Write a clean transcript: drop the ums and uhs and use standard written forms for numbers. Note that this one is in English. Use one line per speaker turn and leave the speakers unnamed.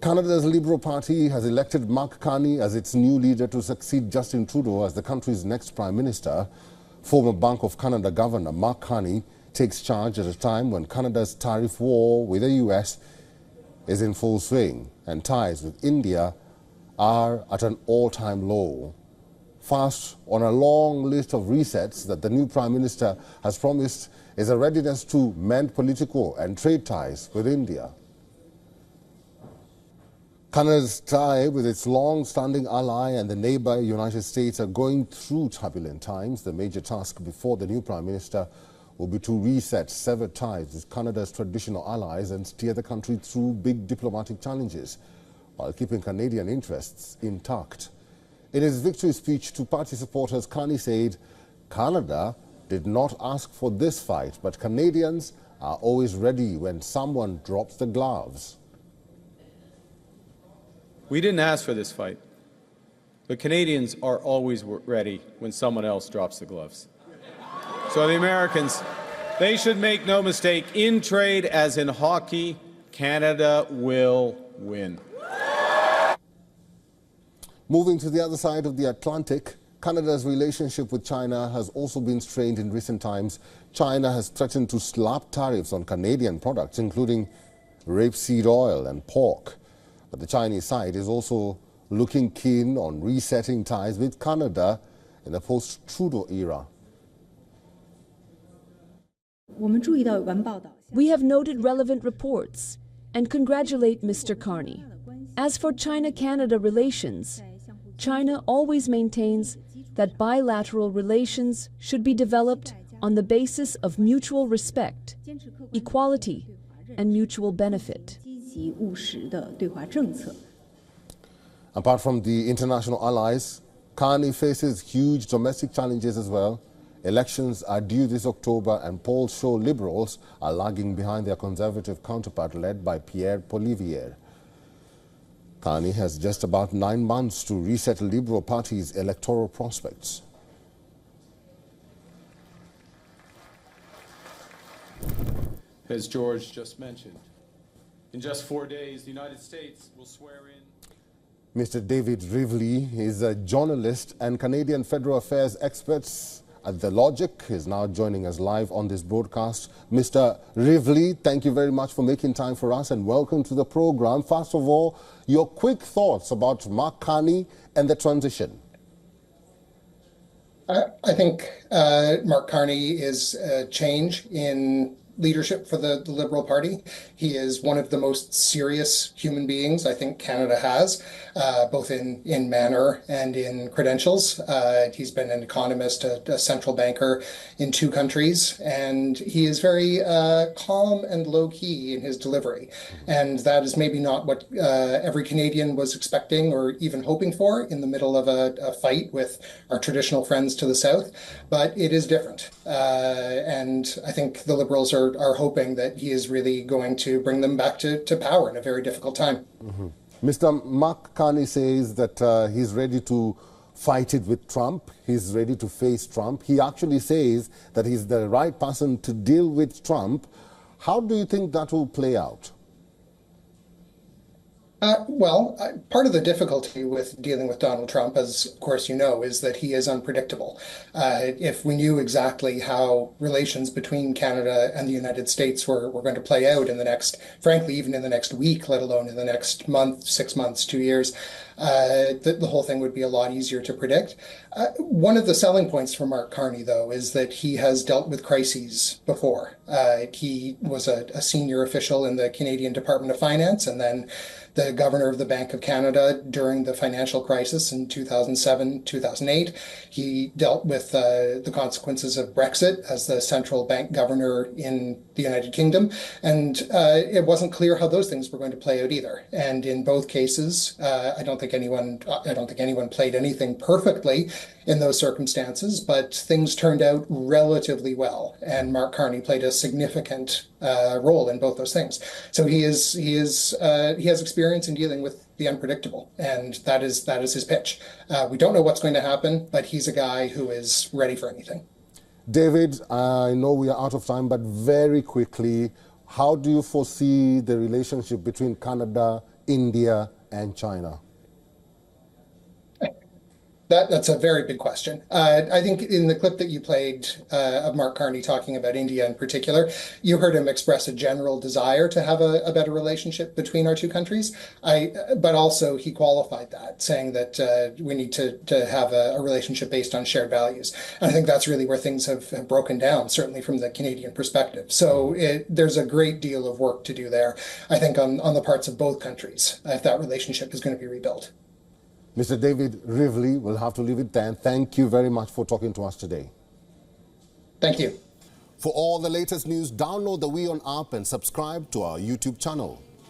Canada's Liberal Party has elected Mark Carney as its new leader to succeed Justin Trudeau as the country's next Prime Minister. Former Bank of Canada Governor Mark Carney takes charge at a time when Canada's tariff war with the US is in full swing and ties with India are at an all-time low. First on a long list of resets that the new Prime Minister has promised is a readiness to mend political and trade ties with India. Canada's tie with its long-standing ally and the neighbor United States are going through turbulent times. The major task before the new Prime Minister will be to reset severed ties with Canada's traditional allies and steer the country through big diplomatic challenges while keeping Canadian interests intact. In his victory speech to party supporters, Carney said Canada did not ask for this fight, but Canadians are always ready when someone drops the gloves.
We didn't ask for this fight, but Canadians are always ready when someone else drops the gloves. So the Americans, they should make no mistake, in trade as in hockey, Canada will win.
Moving to the other side of the Atlantic, Canada's relationship with China has also been strained in recent times. China has threatened to slap tariffs on Canadian products, including rapeseed oil and pork. But the Chinese side is also looking keen on resetting ties with Canada in the post-Trudeau era.
We have noted relevant reports and congratulate Mr. Carney. As for China-Canada relations, China always maintains that bilateral relations should be developed on the basis of mutual respect, equality, and mutual benefit.
Apart from the international allies, Carney faces huge domestic challenges as well. Elections are due this October and polls show Liberals are lagging behind their Conservative counterpart led by Pierre Poilievre. Carney has just about 9 months to reset the Liberal Party's electoral prospects.
As George just mentioned, in just 4 days, the United States will swear in.
Mr. David Rivley is a journalist and Canadian federal affairs expert at The Logic. Is now joining us live on this broadcast. Mr. Rivley, thank you very much for making time for us and welcome to the program. First of all, your quick thoughts about Mark Carney and the transition.
I think Mark Carney is a change in leadership for the Liberal Party. He is one of the most serious human beings I think Canada has, both in manner and in credentials. He's been an economist, a central banker in 2 countries, and he is very calm and low-key in his delivery. And that is maybe not what every Canadian was expecting or even hoping for in the middle of a fight with our traditional friends to the south, but it is different. And I think the Liberals are hoping that he is really going to bring them back to power in a very difficult time.
Mr. Mark Carney says that he's ready to fight it with Trump. He's ready to face Trump. He actually says that he's the right person to deal with Trump. How do you think that will play out?
Part of the difficulty with dealing with Donald Trump, as of course you know, is that he is unpredictable. If we knew exactly how relations between Canada and the United States were going to play out in the next, frankly, even in the next week, let alone in the next month, 6 months, 2 years, the whole thing would be a lot easier to predict. One of the selling points for Mark Carney, though, is that he has dealt with crises before. He was a senior official in the Canadian Department of Finance and then the governor of the Bank of Canada during the financial crisis in 2007, 2008. He dealt with the consequences of Brexit as the central bank governor in the United Kingdom. And it wasn't clear how those things were going to play out either. And in both cases, I don't think anyone played anything perfectly in those circumstances, but things turned out relatively well. And Mark Carney played a significant role in both those things. So he has experience in dealing with the unpredictable, and that is his pitch. We don't know what's going to happen, but he's a guy who is ready for anything.
David, I know we are out of time, but very quickly, how do you foresee the relationship between Canada India and China?
That's a very big question. I think in the clip that you played of Mark Carney talking about India in particular, you heard him express a general desire to have a better relationship between our two countries. But also he qualified that, saying that we need to have a relationship based on shared values. And I think that's really where things have broken down, certainly from the Canadian perspective. So there's a great deal of work to do there, I think, on the parts of both countries, if that relationship is going to be rebuilt.
Mr. David Rivley, we'll have to leave it there. Thank you very much for talking to us today.
Thank you.
For all the latest news, download the WION app and subscribe to our YouTube channel.